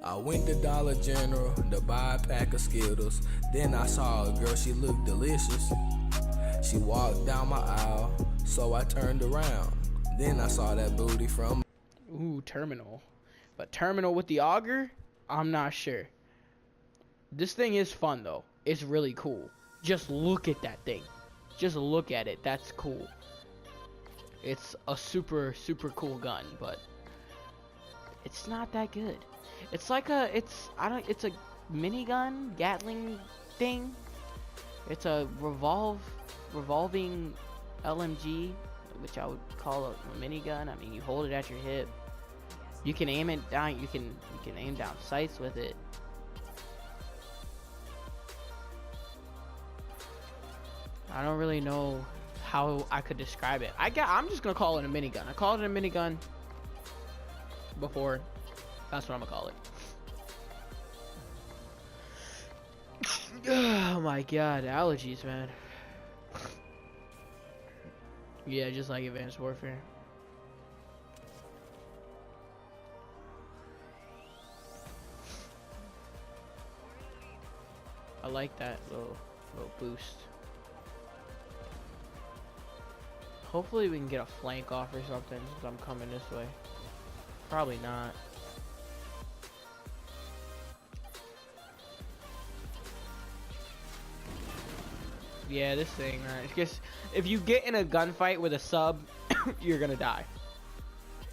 I went to Dollar General to buy a pack of Skittles. Then I saw a girl, she looked delicious. She walked down my aisle, so I turned around. Then I saw that booty from... Ooh, Terminal. But Terminal with the Auger? I'm not sure. This thing is fun, though. It's really cool. Just look at that thing. Just look at it. That's cool. It's a super, super cool gun, but it's not that good. It's like it's a minigun, Gatling thing. It's a revolving LMG, which I would call a minigun. I mean, you hold it at your hip. You can aim it down. You can aim down sights with it. I don't really know how I could describe it. I'm just gonna call it a minigun. I called it a minigun before. That's what I'm gonna call it. Oh my god, allergies, man. Yeah, just like Advanced Warfare. I like that little boost. Hopefully we can get a flank off or something since I'm coming this way. Probably not. Yeah, this thing, man. It's just, if you get in a gunfight with a sub, you're gonna die.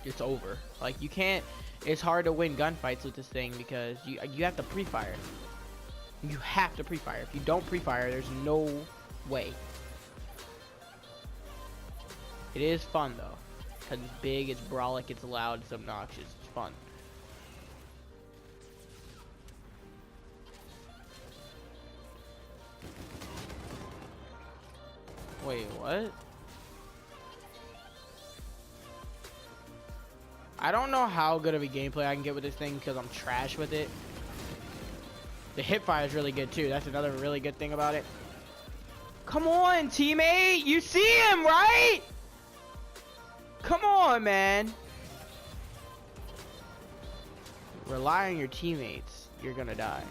It's over. Like, you can't. It's hard to win gunfights with this thing because you have to pre-fire. You have to pre-fire. If you don't pre-fire, there's no way. It is fun though, because it's big, it's brawlic, it's loud, it's obnoxious, it's fun. Wait, what? I don't know how good of a gameplay I can get with this thing because I'm trash with it. The hipfire is really good too. That's another really good thing about it. Come on, teammate! You see him, right? Come on, man. Rely on your teammates. You're gonna die.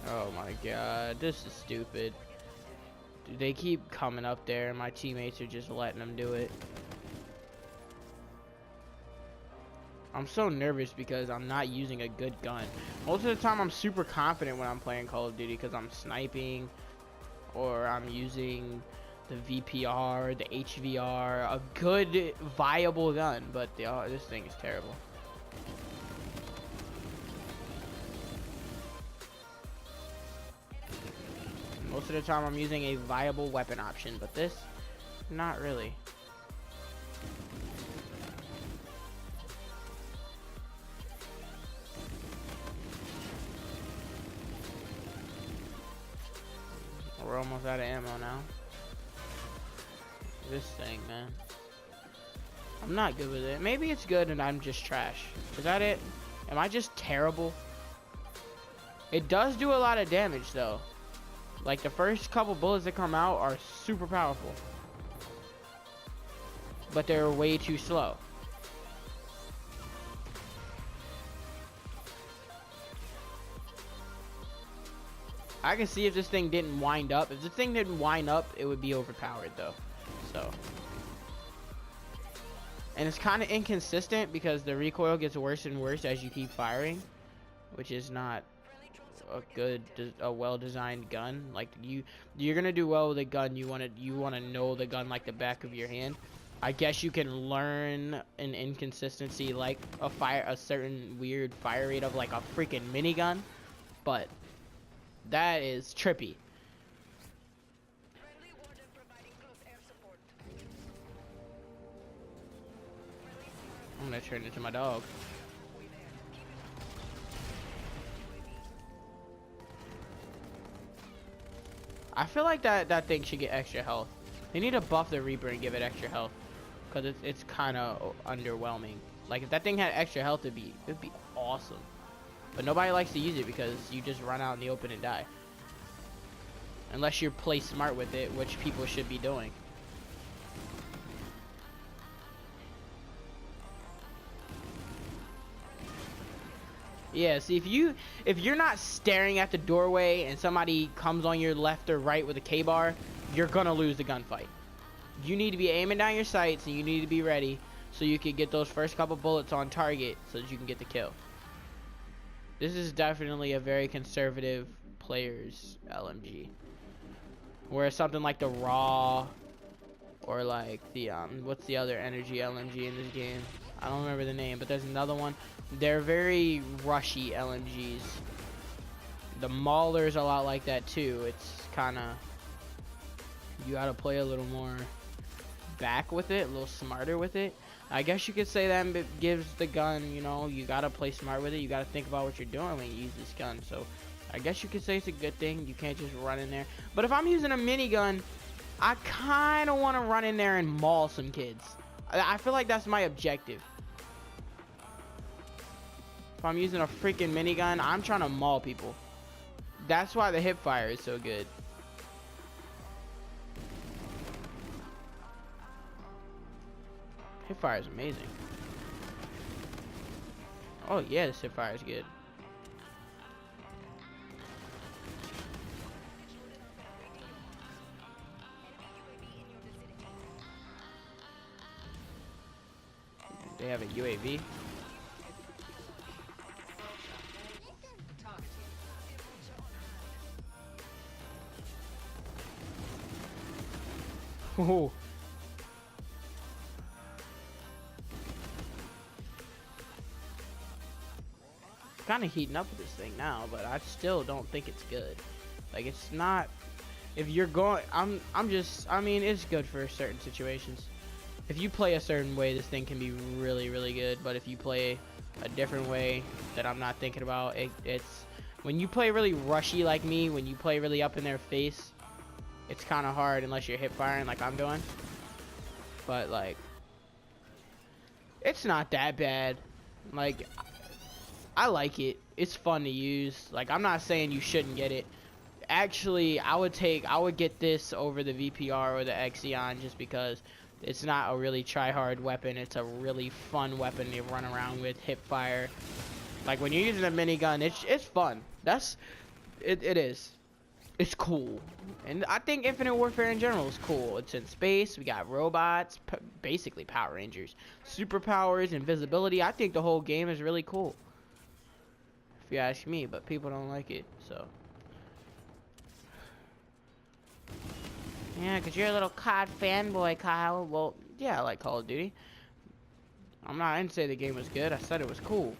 Oh my god, this is stupid. Dude, they keep coming up there and my teammates are just letting them do it. I'm so nervous because I'm not using a good gun. Most of the time I'm super confident when I'm playing Call of Duty because I'm sniping or I'm using the VPR, the HVR, a good viable gun, but this thing is terrible. Most of the time I'm using a viable weapon option, but this, not really. We're almost out of ammo now. This thing, man. I'm not good with it. Maybe it's good and I'm just trash. Is that it? Am I just terrible? It does do a lot of damage though. Like the first couple bullets that come out are super powerful. But they're way too slow. I can see if this thing didn't wind up. If this thing didn't wind up, it would be overpowered though. So. And it's kind of inconsistent because the recoil gets worse and worse as you keep firing, which is not a well-designed gun. Like you're gonna do well with a gun. You wanna know the gun like the back of your hand. I guess you can learn an inconsistency like a certain weird fire rate of like a freaking minigun, but that is trippy. I'm gonna turn into my dog. I feel like that thing should get extra health. They need to buff the Reaper and give it extra health, because it's kind of underwhelming. Like if that thing had extra health, it'd be awesome. But nobody likes to use it because you just run out in the open and die. Unless you play smart with it, which people should be doing. Yeah, see, if you're not staring at the doorway and somebody comes on your left or right with a K-bar, you're gonna lose the gunfight. You need to be aiming down your sights and you need to be ready so you can get those first couple bullets on target so that you can get the kill. This is definitely a very conservative player's LMG. Whereas something like the Raw or like the what's the other energy LMG in this game? I don't remember the name, but there's another one. They're very rushy LMGs. The Mauler's a lot like that too. It's kind of, you gotta play a little more back with it, a little smarter with it. I guess you could say that gives the gun, you know, you gotta play smart with it. You gotta think about what you're doing when you use this gun. So I guess you could say it's a good thing. You can't just run in there. But if I'm using a minigun, I kind of want to run in there and maul some kids. I feel like that's my objective. If I'm using a freaking minigun, I'm trying to maul people. That's why the hip fire is so good. Hip fire is amazing. Oh yeah, this hip fire is good. They have a UAV. Oh. Kind of heating up with this thing now, but I still don't think it's good. Like, it's not. If you're going, I mean, it's good for certain situations. If you play a certain way, this thing can be really, really good. But if you play a different way that I'm not thinking about, it's when you play really rushy like me, when you play really up in their face, it's kind of hard unless you're hip firing like I'm doing. But like, it's not that bad. Like, I like it. It's fun to use. Like, I'm not saying you shouldn't get it. Actually, I would get this over the VPR or the Xeon just because it's not a really try-hard weapon. It's a really fun weapon to run around with, hip fire. Like, when you're using a minigun, it's fun. It is. It's cool. And I think Infinite Warfare in general is cool. It's in space. We got robots, basically Power Rangers. Superpowers, invisibility. I think the whole game is really cool, if you ask me, but people don't like it, so. Yeah, because you're a little COD fanboy, Kyle. Well, yeah, I like Call of Duty. I didn't say the game was good. I said it was cool.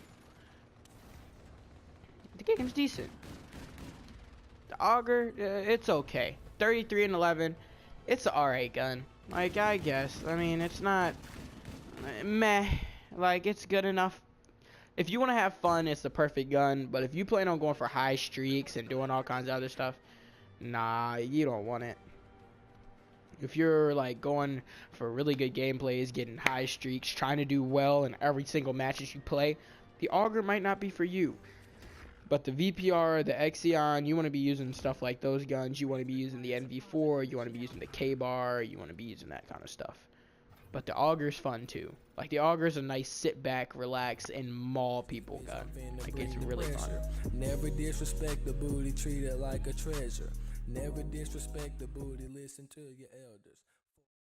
The game's decent. The Auger, it's okay. 33 and 11. It's an alright gun. Like, I guess. I mean, it's not meh. Like, it's good enough. If you want to have fun, it's the perfect gun. But if you plan on going for high streaks and doing all kinds of other stuff, nah, you don't want it. If you're like going for really good gameplays, getting high streaks, trying to do well in every single matches you play, the Auger might not be for you. But the VPR, the Xeon, you want to be using stuff like those guns. You want to be using the NV4, you want to be using the K-bar, you want to be using that kind of stuff. But the Auger's fun too. Like, the Auger's a nice sit back, relax, and maul people gun. Like, it's really fun. Never disrespect the booty, treat it like a treasure. Never disrespect the booty, listen to your elders.